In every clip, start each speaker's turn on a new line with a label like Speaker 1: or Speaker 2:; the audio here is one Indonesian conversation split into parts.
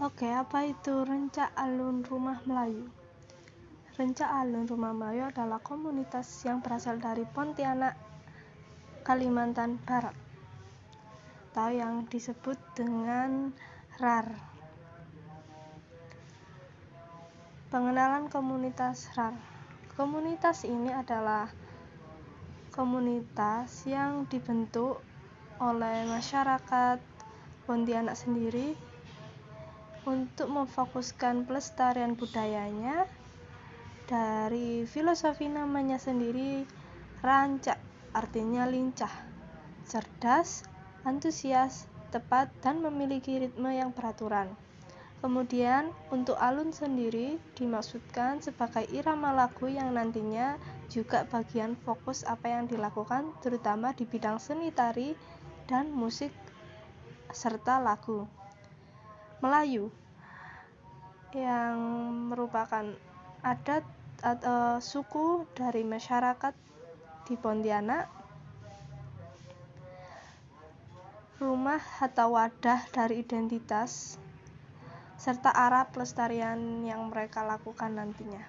Speaker 1: Oke, apa itu Rencak Alun Rumah Melayu? Rencak Alun Rumah Melayu adalah komunitas yang berasal dari Pontianak, Kalimantan Barat, atau yang disebut dengan RAR. Pengenalan komunitas RAR. Komunitas ini adalah komunitas yang dibentuk oleh masyarakat Pontianak sendiri untuk memfokuskan pelestarian budayanya. Dari filosofi namanya sendiri, rancak artinya lincah, cerdas, antusias, tepat, dan memiliki ritme yang beraturan. Kemudian untuk alun sendiri dimaksudkan sebagai irama lagu yang nantinya juga bagian fokus apa yang dilakukan, terutama di bidang seni tari dan musik serta lagu. Melayu yang merupakan adat atau suku dari masyarakat di Pontianak, rumah atau wadah dari identitas serta arah pelestarian yang mereka lakukan nantinya.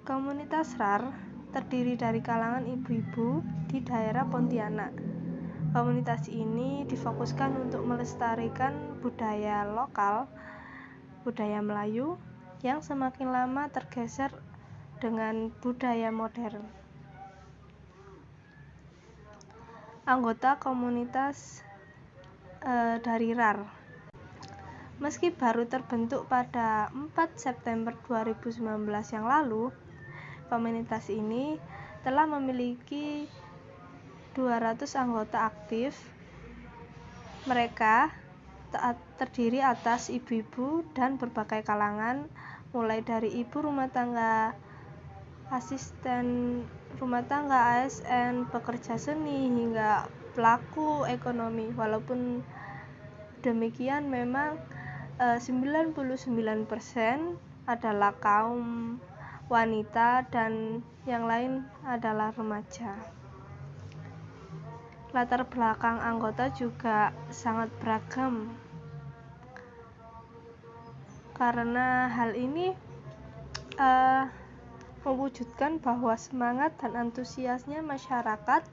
Speaker 1: Komunitas RAR terdiri dari kalangan ibu-ibu di daerah Pontianak. Komunitas ini difokuskan untuk melestarikan budaya lokal, budaya Melayu yang semakin lama tergeser dengan budaya modern. Anggota komunitas dari RAR. Meski baru terbentuk pada 4 September 2019 yang lalu, komunitas ini telah memiliki 200 anggota aktif. Mereka terdiri atas ibu-ibu dan berbagai kalangan, mulai dari ibu rumah tangga, asisten rumah tangga, ASN, pekerja seni, hingga pelaku ekonomi. Walaupun demikian, memang 99% adalah kaum wanita dan yang lain adalah remaja. Latar belakang anggota juga sangat beragam, karena hal ini mewujudkan bahwa semangat dan antusiasnya masyarakat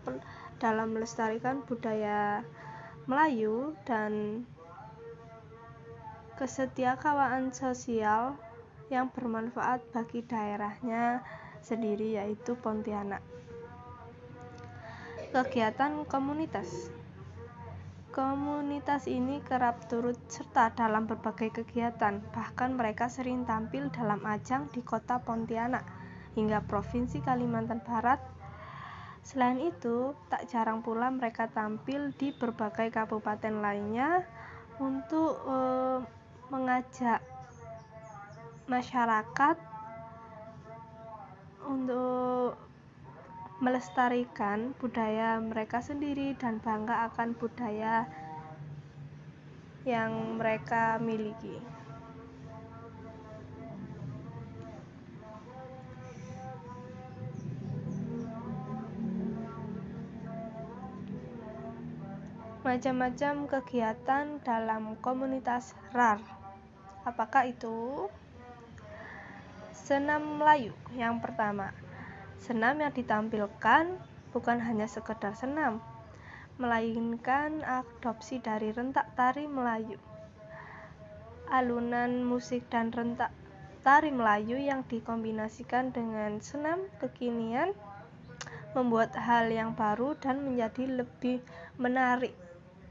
Speaker 1: dalam melestarikan budaya Melayu dan kesetiakawanan sosial yang bermanfaat bagi daerahnya sendiri, yaitu Pontianak. Kegiatan komunitas. Komunitas ini kerap turut serta dalam berbagai kegiatan, bahkan mereka sering tampil dalam ajang di kota Pontianak hingga Provinsi Kalimantan Barat. Selain itu, tak jarang pula mereka tampil di berbagai kabupaten lainnya untuk mengajak masyarakat untuk melestarikan budaya mereka sendiri dan bangga akan budaya yang mereka miliki. Macam-macam kegiatan dalam komunitas RAR. Apakah itu? Senam Melayu yang pertama. Senam yang ditampilkan bukan hanya sekedar senam, melainkan adopsi dari rentak tari Melayu. Alunan musik dan rentak tari Melayu yang dikombinasikan dengan senam kekinian membuat hal yang baru dan menjadi lebih menarik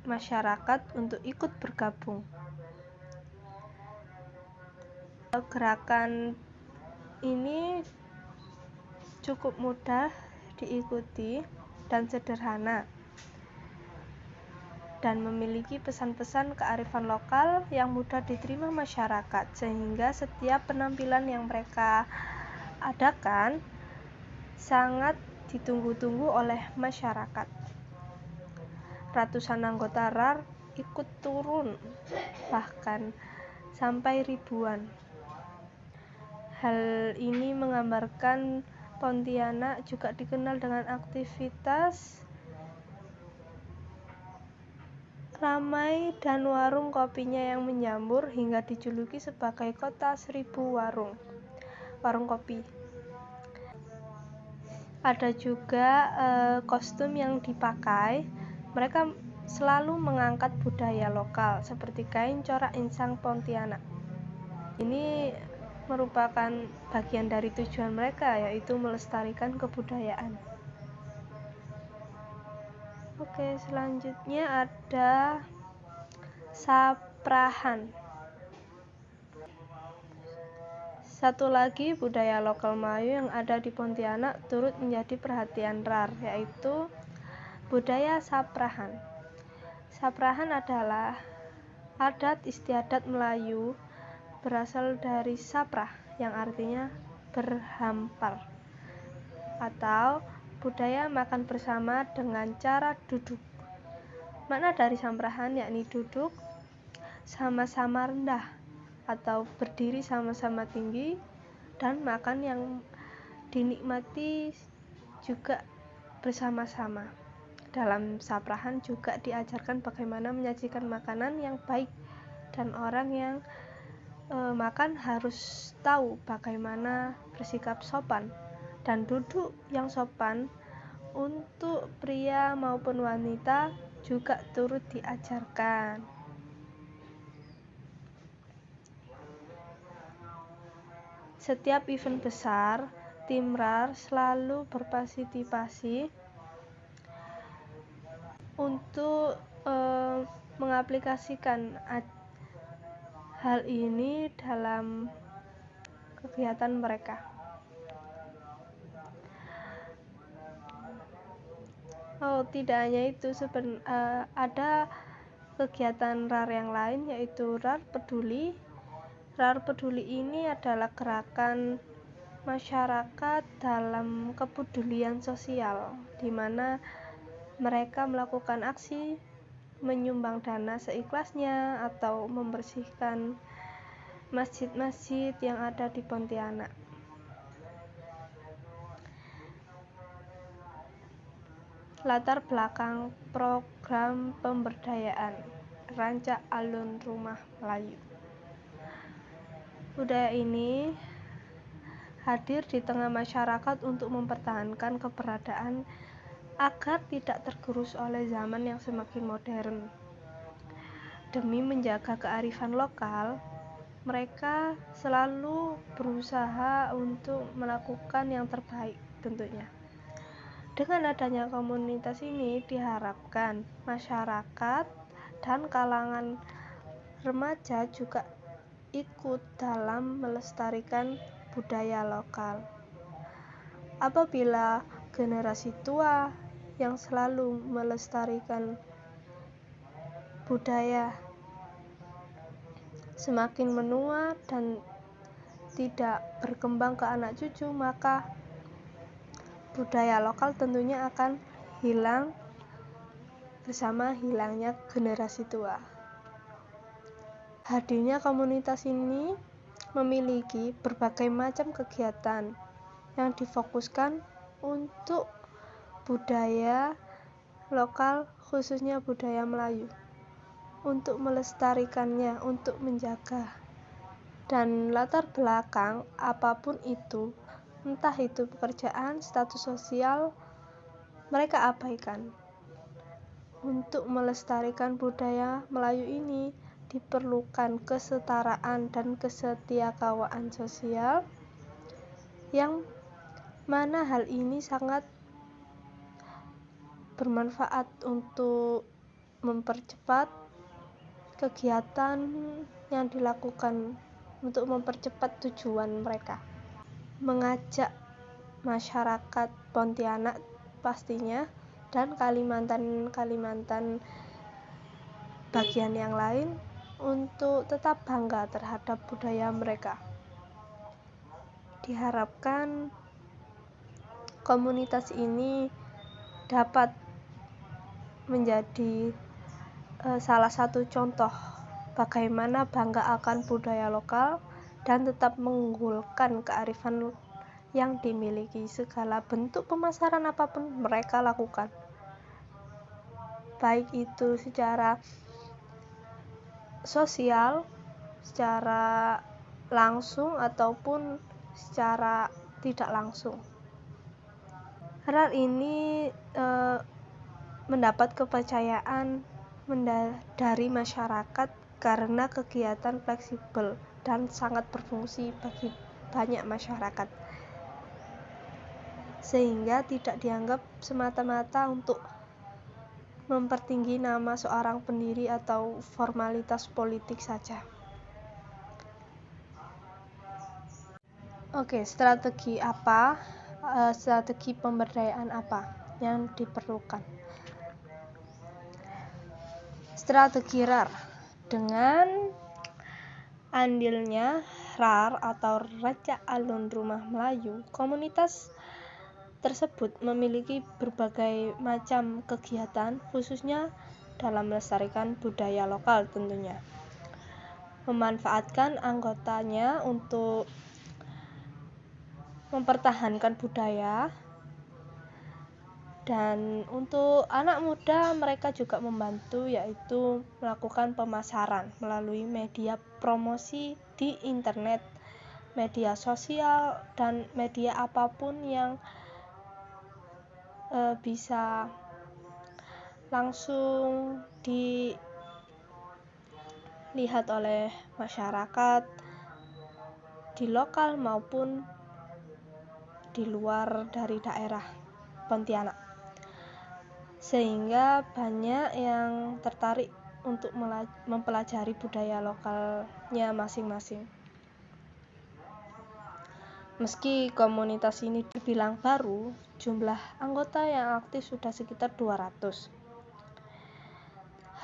Speaker 1: masyarakat untuk ikut bergabung. Gerakan ini cukup mudah diikuti dan sederhana, dan memiliki pesan-pesan kearifan lokal yang mudah diterima masyarakat, sehingga setiap penampilan yang mereka adakan sangat ditunggu-tunggu oleh masyarakat. Ratusan anggota RAR ikut turun, bahkan sampai ribuan. Hal ini menggambarkan Pontianak juga dikenal dengan aktivitas ramai dan warung kopinya yang menyambur hingga dijuluki sebagai kota 1000 warung kopi. Ada juga kostum yang dipakai. Mereka selalu mengangkat budaya lokal seperti kain corak insang Pontianak. Ini merupakan bagian dari tujuan mereka, yaitu melestarikan kebudayaan. Oke, selanjutnya ada saprahan. Satu lagi budaya lokal Melayu yang ada di Pontianak turut menjadi perhatian RAR, yaitu budaya saprahan. Saprahan adalah adat istiadat Melayu berasal dari saprah yang artinya berhampar, atau budaya makan bersama dengan cara duduk. Makna dari saprahan yakni duduk sama-sama rendah atau berdiri sama-sama tinggi, dan makan yang dinikmati juga bersama-sama. Dalam saprahan juga diajarkan bagaimana menyajikan makanan yang baik, dan orang yang makan harus tahu bagaimana bersikap sopan dan duduk yang sopan. Untuk pria maupun wanita juga turut diajarkan. Setiap event besar, tim RAR selalu berpartisipasi untuk mengaplikasikan hal ini dalam kegiatan mereka. Tidak hanya itu, ada kegiatan RAR yang lain, yaitu RAR Peduli. RAR Peduli ini adalah gerakan masyarakat dalam kepedulian sosial, di mana mereka melakukan aksi menyumbang dana seikhlasnya atau membersihkan masjid-masjid yang ada di Pontianak. Latar belakang program pemberdayaan Rancak Alun Rumah Melayu. Budaya ini hadir di tengah masyarakat untuk mempertahankan keberadaan agar tidak tergerus oleh zaman yang semakin modern. Demi menjaga kearifan lokal, mereka selalu berusaha untuk melakukan yang terbaik tentunya. Dengan adanya komunitas ini diharapkan masyarakat dan kalangan remaja juga ikut dalam melestarikan budaya lokal. Apabila generasi tua yang selalu melestarikan budaya semakin menua dan tidak berkembang ke anak cucu, maka budaya lokal tentunya akan hilang bersama hilangnya generasi tua. Hadirnya komunitas ini memiliki berbagai macam kegiatan yang difokuskan untuk budaya lokal, khususnya budaya Melayu, untuk melestarikannya, untuk menjaga. Dan latar belakang apapun itu, entah itu pekerjaan, status sosial, mereka abaikan. Untuk melestarikan budaya Melayu ini diperlukan kesetaraan dan kesetiakawanan sosial, yang mana hal ini sangat bermanfaat untuk mempercepat kegiatan yang dilakukan, untuk mempercepat tujuan mereka, mengajak masyarakat Pontianak pastinya dan Kalimantan bagian yang lain untuk tetap bangga terhadap budaya mereka. Diharapkan komunitas ini dapat menjadi salah satu contoh bagaimana bangga akan budaya lokal dan tetap mengunggulkan kearifan yang dimiliki. Segala bentuk pemasaran apapun mereka lakukan, baik itu secara sosial secara langsung ataupun secara tidak langsung. RAR ini mendapat kepercayaan dari masyarakat karena kegiatan fleksibel dan sangat berfungsi bagi banyak masyarakat, sehingga tidak dianggap semata-mata untuk mempertinggi nama seorang pendiri atau formalitas politik saja. Oke, strategi pemberdayaan apa yang diperlukan? Strategi RAR. Dengan andilnya RAR atau Raja Alun Rumah Melayu, komunitas tersebut memiliki berbagai macam kegiatan, khususnya dalam melestarikan budaya lokal tentunya. Memanfaatkan anggotanya untuk mempertahankan budaya, dan untuk anak muda mereka juga membantu, yaitu melakukan pemasaran melalui media promosi di internet, media sosial, dan media apapun yang bisa langsung dilihat oleh masyarakat di lokal maupun di luar dari daerah Pontianak, sehingga banyak yang tertarik untuk mempelajari budaya lokalnya masing-masing. Meski komunitas ini dibilang baru, jumlah anggota yang aktif sudah sekitar 200.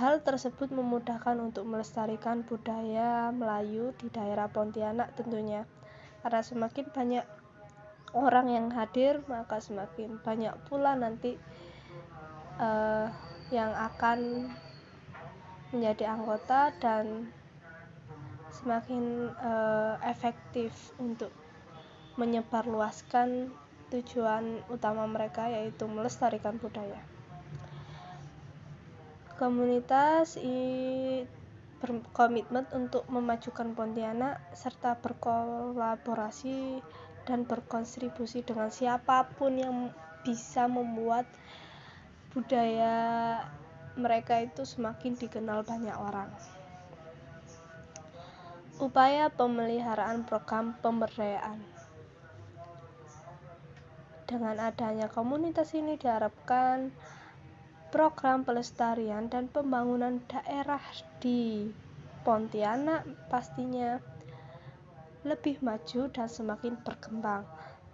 Speaker 1: Hal tersebut memudahkan untuk melestarikan budaya Melayu di daerah Pontianak tentunya, karena semakin banyak orang yang hadir, maka semakin banyak pula nanti yang akan menjadi anggota dan semakin efektif untuk menyebarluaskan tujuan utama mereka, yaitu melestarikan budaya. Komunitas berkomitmen untuk memajukan Pontianak serta berkolaborasi dan berkontribusi dengan siapapun yang bisa membuat budaya mereka itu semakin dikenal banyak orang. Upaya pemeliharaan program pemberdayaan. Dengan adanya komunitas ini diharapkan program pelestarian dan pembangunan daerah di Pontianak pastinya lebih maju dan semakin berkembang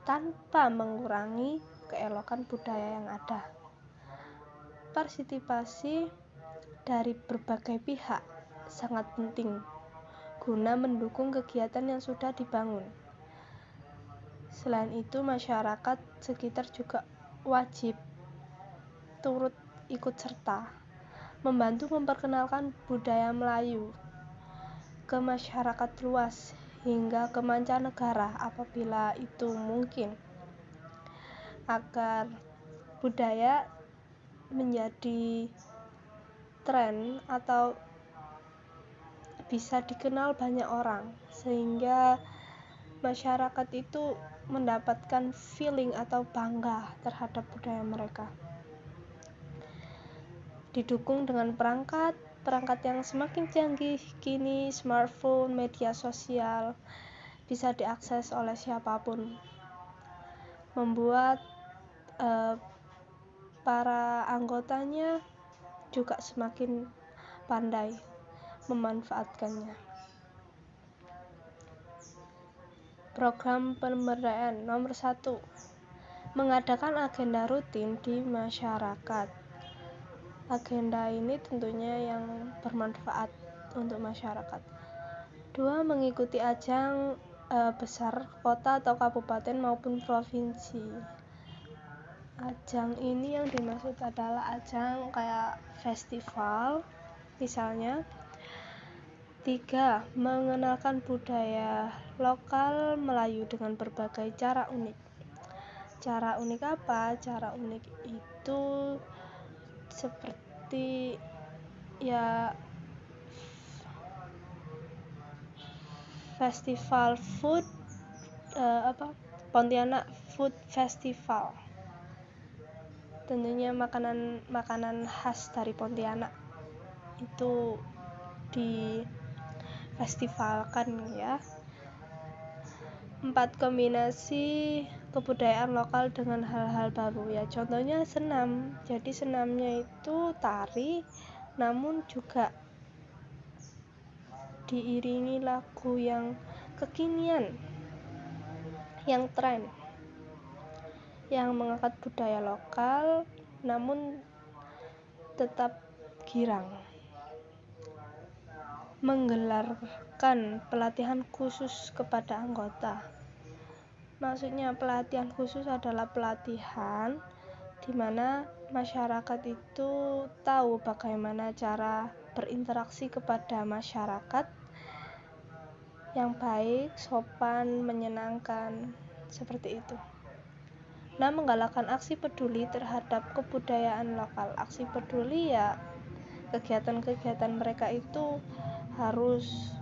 Speaker 1: tanpa mengurangi keelokan budaya yang ada. Partisipasi dari berbagai pihak sangat penting guna mendukung kegiatan yang sudah dibangun. Selain itu, masyarakat sekitar juga wajib turut ikut serta membantu memperkenalkan budaya Melayu ke masyarakat luas hingga ke mancanegara apabila itu mungkin, agar budaya menjadi tren atau bisa dikenal banyak orang, sehingga masyarakat itu mendapatkan feeling atau bangga terhadap budaya mereka. Didukung dengan perangkat yang semakin canggih kini, smartphone, media sosial bisa diakses oleh siapapun, membuat para anggotanya juga semakin pandai memanfaatkannya. Program pemberdayaan nomor 1, mengadakan agenda rutin di masyarakat. Agenda ini tentunya yang bermanfaat untuk masyarakat. 2, mengikuti ajang besar kota atau kabupaten maupun provinsi. Ajang ini yang dimaksud adalah ajang kayak festival misalnya. 3, mengenalkan budaya lokal Melayu dengan berbagai cara unik. Cara unik apa? Cara unik itu seperti festival food, Pontianak Food Festival. Tentunya makanan khas dari Pontianak itu di festivalkan ya. 4 kombinasi kebudayaan lokal dengan hal-hal baru ya, contohnya senam. Jadi senamnya itu tari, namun juga diiringi lagu yang kekinian, yang tren, yang mengangkat budaya lokal namun tetap girang. Menggelarkan pelatihan khusus kepada anggota. Maksudnya pelatihan khusus adalah pelatihan di mana masyarakat itu tahu bagaimana cara berinteraksi kepada masyarakat yang baik, sopan, menyenangkan, seperti itu. Nah, menggalakkan aksi peduli terhadap kebudayaan lokal. Aksi peduli ya kegiatan-kegiatan mereka itu harus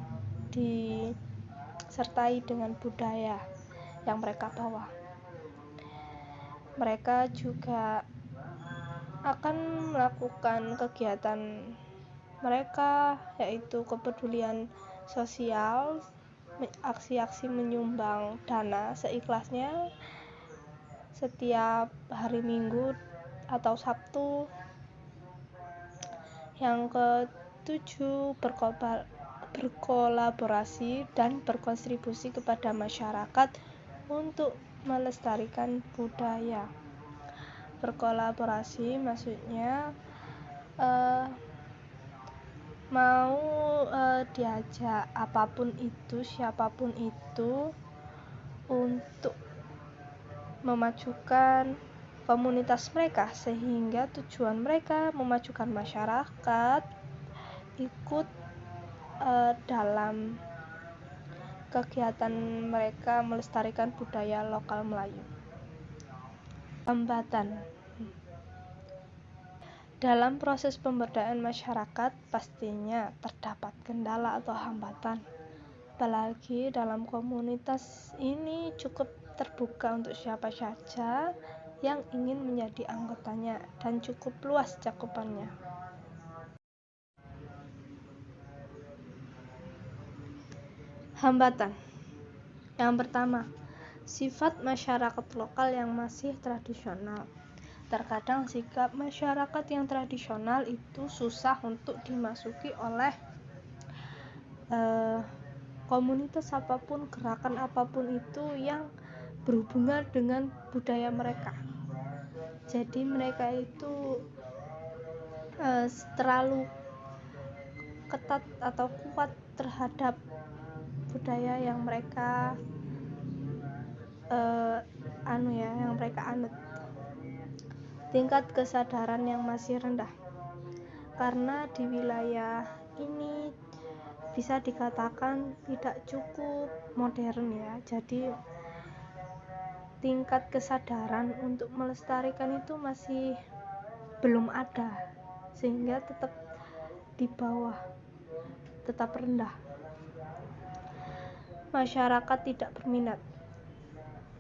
Speaker 1: disertai dengan budaya yang mereka bawa. Mereka juga akan melakukan kegiatan mereka, yaitu kepedulian sosial, aksi-aksi menyumbang dana seikhlasnya setiap hari Minggu atau Sabtu. Yang ketujuh, berkolaborasi dan berkontribusi kepada masyarakat untuk melestarikan budaya. Berkolaborasi maksudnya mau diajak apapun itu, siapapun itu, untuk memajukan komunitas mereka, sehingga tujuan mereka memajukan masyarakat ikut dalam kegiatan mereka melestarikan budaya lokal Melayu. Hambatan dalam proses pemberdayaan masyarakat pastinya terdapat kendala atau hambatan, apalagi dalam komunitas ini cukup terbuka untuk siapa saja yang ingin menjadi anggotanya dan cukup luas cakupannya. Hambatan yang pertama, sifat masyarakat lokal yang masih tradisional. Terkadang sikap masyarakat yang tradisional itu susah untuk dimasuki oleh komunitas apapun, gerakan apapun itu yang berhubungan dengan budaya mereka. Jadi mereka itu terlalu ketat atau kuat terhadap budaya yang mereka yang mereka anut. Tingkat kesadaran yang masih rendah, karena di wilayah ini bisa dikatakan tidak cukup modern ya. Jadi tingkat kesadaran untuk melestarikan itu masih belum ada, sehingga tetap di bawah, tetap rendah. Masyarakat tidak berminat.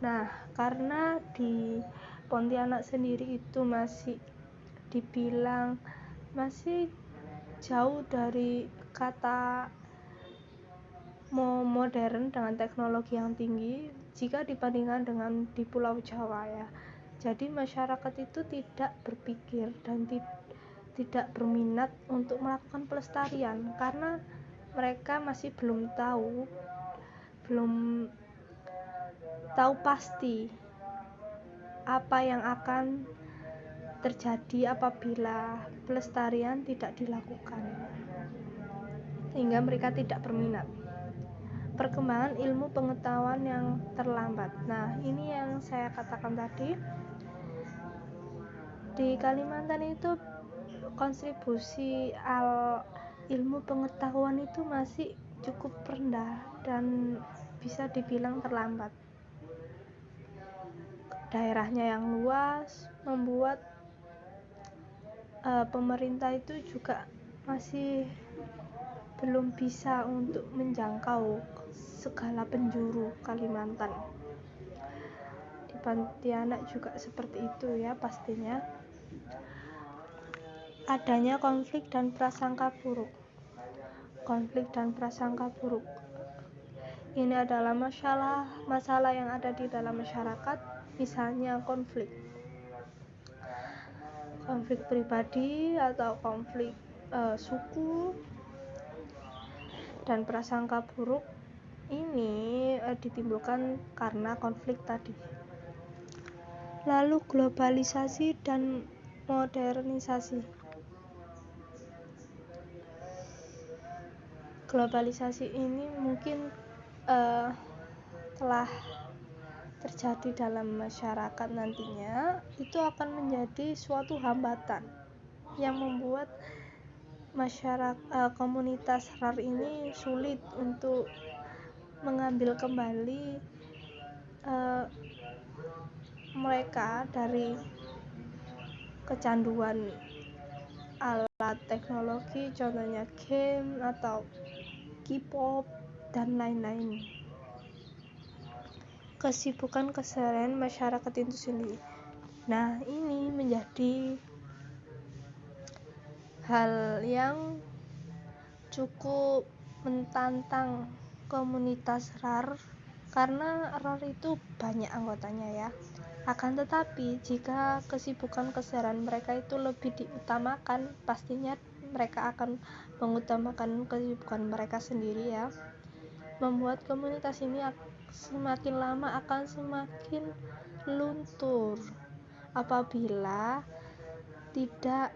Speaker 1: Nah, karena di Pontianak sendiri itu masih dibilang masih jauh dari kata modern dengan teknologi yang tinggi jika dibandingkan dengan di Pulau Jawa ya. Jadi masyarakat itu tidak berpikir dan tidak berminat untuk melakukan pelestarian karena mereka masih belum tahu pasti apa yang akan terjadi apabila pelestarian tidak dilakukan, sehingga mereka tidak berminat. Perkembangan ilmu pengetahuan yang terlambat. Nah, ini yang saya katakan tadi. Di Kalimantan itu kontribusi ilmu pengetahuan itu masih cukup rendah dan bisa dibilang terlambat. Daerahnya yang luas membuat pemerintah itu juga masih belum bisa untuk menjangkau segala penjuru Kalimantan. Di Pontianak juga seperti itu ya pastinya. Adanya konflik dan prasangka buruk. Konflik dan prasangka buruk ini adalah masalah yang ada di dalam masyarakat, misalnya konflik pribadi atau konflik suku. Dan prasangka buruk ini ditimbulkan karena konflik tadi. Lalu globalisasi dan modernisasi. Globalisasi ini mungkin telah terjadi dalam masyarakat nantinya, itu akan menjadi suatu hambatan yang membuat komunitas RAR ini sulit untuk mengambil kembali mereka dari kecanduan alat teknologi, contohnya game atau K-pop dan lain-lain. Kesibukan keseharian masyarakat itu sendiri. Nah, ini menjadi hal yang cukup menantang komunitas RAR, karena RAR itu banyak anggotanya ya. Akan tetapi jika kesibukan keseharian mereka itu lebih diutamakan, pastinya mereka akan mengutamakan kesibukan mereka sendiri ya. Membuat komunitas ini semakin lama akan semakin luntur apabila tidak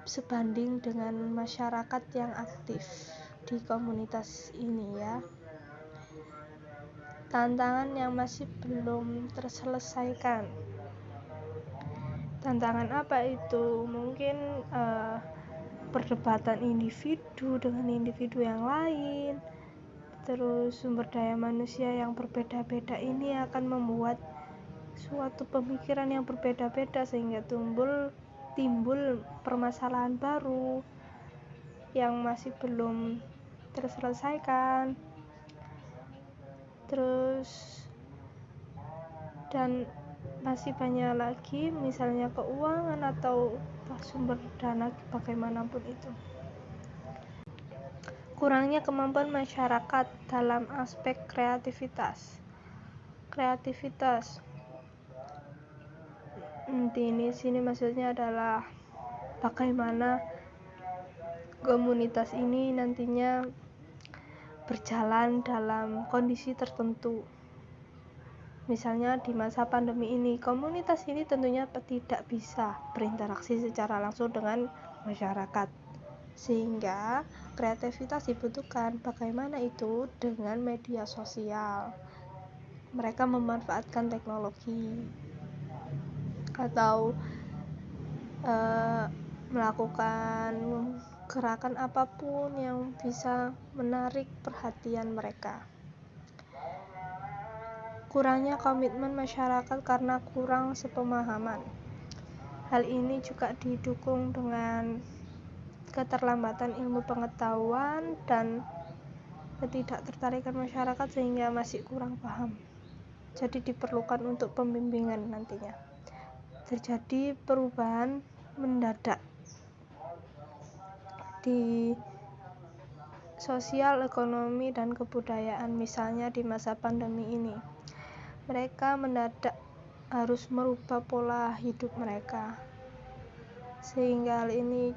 Speaker 1: sebanding dengan masyarakat yang aktif di komunitas ini ya. Tantangan yang masih belum terselesaikan. Tantangan apa itu? Mungkin perdebatan individu dengan individu yang lain. Terus sumber daya manusia yang berbeda-beda ini akan membuat suatu pemikiran yang berbeda-beda sehingga timbul permasalahan baru yang masih belum terselesaikan. Terus dan masih banyak lagi, misalnya keuangan atau sumber dana bagaimanapun itu. Kurangnya kemampuan masyarakat dalam aspek kreativitas. Di sini maksudnya adalah bagaimana komunitas ini nantinya berjalan dalam kondisi tertentu. Misalnya di masa pandemi ini, komunitas ini tentunya tidak bisa berinteraksi secara langsung dengan masyarakat, sehingga kreativitas dibutuhkan. Bagaimana itu? Dengan media sosial. Mereka memanfaatkan teknologi atau melakukan gerakan apapun yang bisa menarik perhatian mereka. Kurangnya komitmen masyarakat karena kurang sepemahaman. Hal ini juga didukung dengan keterlambatan ilmu pengetahuan dan ketidaktertarikan masyarakat sehingga masih kurang paham. Jadi diperlukan untuk pembimbingan nantinya. Terjadi perubahan mendadak di sosial, ekonomi, dan kebudayaan. Misalnya di masa pandemi ini, mereka mendadak harus merubah pola hidup mereka, sehingga hal ini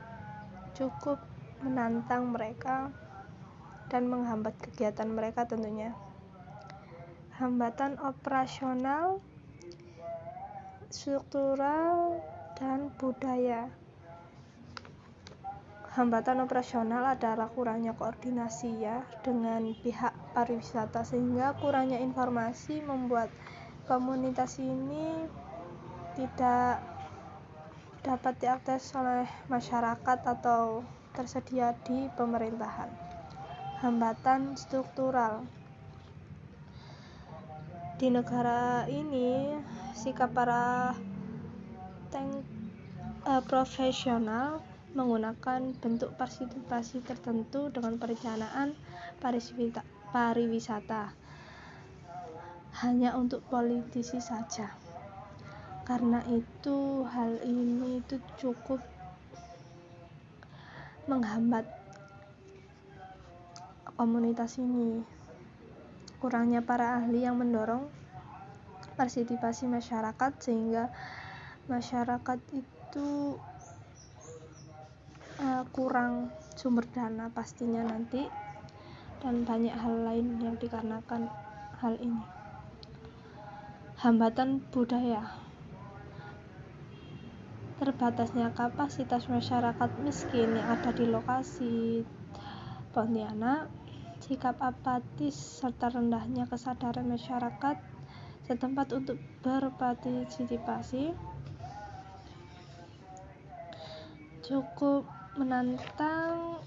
Speaker 1: cukup menantang mereka dan menghambat kegiatan mereka tentunya. Hambatan operasional, struktural, dan budaya. Hambatan operasional adalah kurangnya koordinasi ya dengan pihak pariwisata, sehingga kurangnya informasi membuat komunitas ini tidak dapat diakses oleh masyarakat atau tersedia di pemerintahan. Hambatan struktural. Di negara ini, sikap para profesional menggunakan bentuk partisipasi tertentu dengan perencanaan pariwisata hanya untuk politisi saja. Karena itu hal ini itu cukup menghambat komunitas ini. Kurangnya para ahli yang mendorong partisipasi masyarakat sehingga masyarakat itu kurang sumber dana pastinya nanti, dan banyak hal lain yang dikarenakan hal ini. Hambatan budaya. Terbatasnya kapasitas masyarakat miskin yang ada di lokasi Pontianak, sikap apatis serta rendahnya kesadaran masyarakat setempat untuk berpartisipasi cukup menantang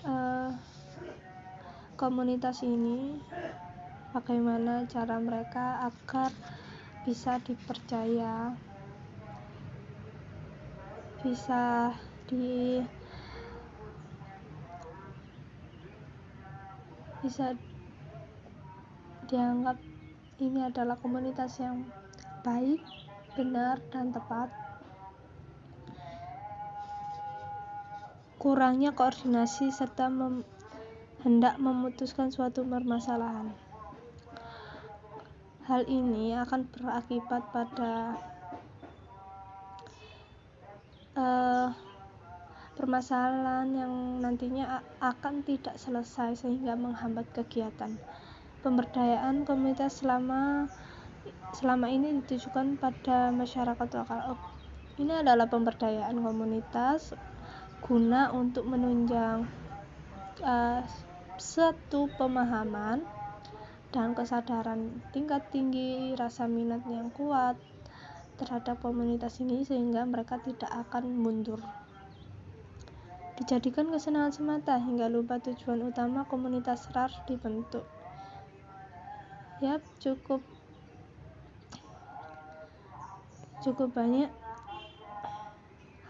Speaker 1: komunitas ini. Bagaimana cara mereka agar bisa dipercaya, bisa dianggap ini adalah komunitas yang baik, benar, dan tepat. Kurangnya koordinasi serta hendak memutuskan suatu permasalahan. Hal ini akan berakibat pada permasalahan yang nantinya akan tidak selesai sehingga menghambat kegiatan. Pemberdayaan komunitas selama ini ditujukan pada masyarakat lokal. Ini adalah pemberdayaan komunitas guna untuk menunjang suatu pemahaman dan kesadaran tingkat tinggi, rasa minat yang kuat terhadap komunitas ini sehingga mereka tidak akan mundur. Dijadikan kesenangan semata hingga lupa tujuan utama komunitas RAR dibentuk. Cukup banyak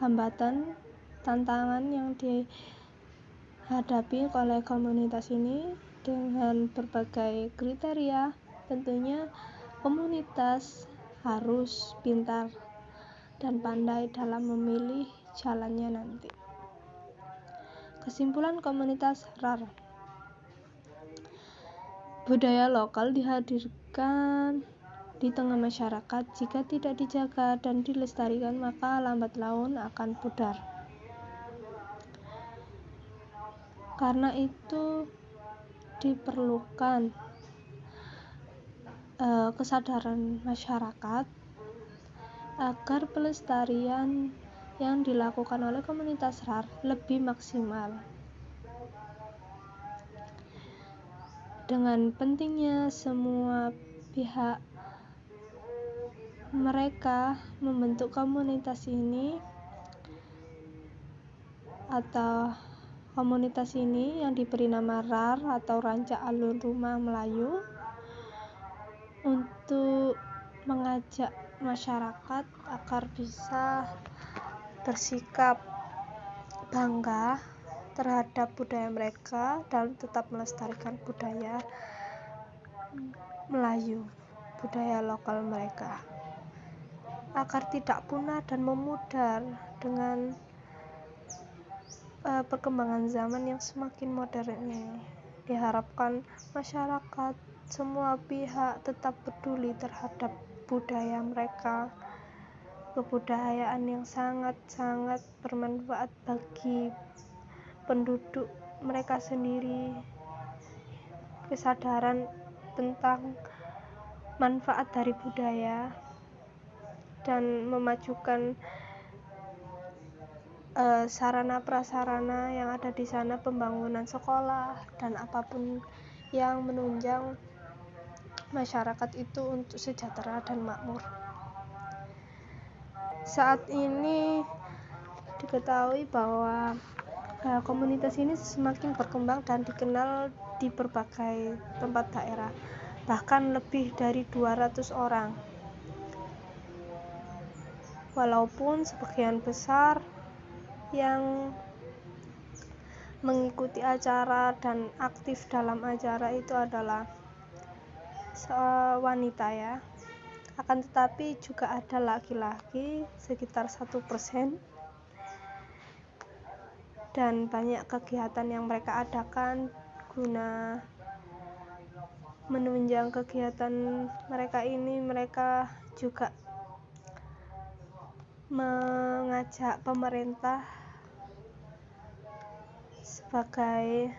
Speaker 1: hambatan, tantangan yang dihadapi oleh komunitas ini dengan berbagai kriteria. Tentunya komunitas harus pintar dan pandai dalam memilih jalannya nanti. Kesimpulan komunitas RAR. Budaya lokal dihadirkan di tengah masyarakat. Jika tidak dijaga dan dilestarikan, maka lambat laun akan pudar. Karena itu diperlukan kesadaran masyarakat agar pelestarian yang dilakukan oleh komunitas RAR lebih maksimal. Dengan pentingnya semua pihak mereka membentuk komunitas ini yang diberi nama RAR atau Rancak Alun Rumah Melayu, untuk mengajak masyarakat agar bisa bersikap bangga terhadap budaya mereka dan tetap melestarikan budaya Melayu, budaya lokal mereka, agar tidak punah dan memudar dengan perkembangan zaman yang semakin modern ini. Diharapkan masyarakat, semua pihak tetap peduli terhadap budaya mereka, kebudayaan yang sangat-sangat bermanfaat bagi penduduk mereka sendiri, kesadaran tentang manfaat dari budaya dan memajukan sarana prasarana yang ada di sana, pembangunan sekolah dan apapun yang menunjang masyarakat itu untuk sejahtera dan makmur. Saat ini diketahui bahwa komunitas ini semakin berkembang dan dikenal di berbagai tempat daerah, bahkan lebih dari 200 orang. Walaupun sebagian besar yang mengikuti acara dan aktif dalam acara itu adalah wanita ya. Akan tetapi juga ada laki-laki sekitar 1%, dan banyak kegiatan yang mereka adakan guna menunjang kegiatan mereka ini. Mereka juga mengajak pemerintah sebagai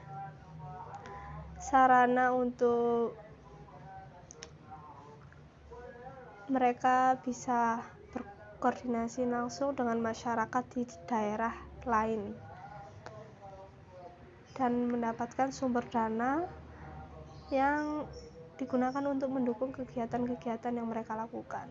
Speaker 1: sarana untuk mereka bisa berkoordinasi langsung dengan masyarakat di daerah lain dan mendapatkan sumber dana yang digunakan untuk mendukung kegiatan-kegiatan yang mereka lakukan.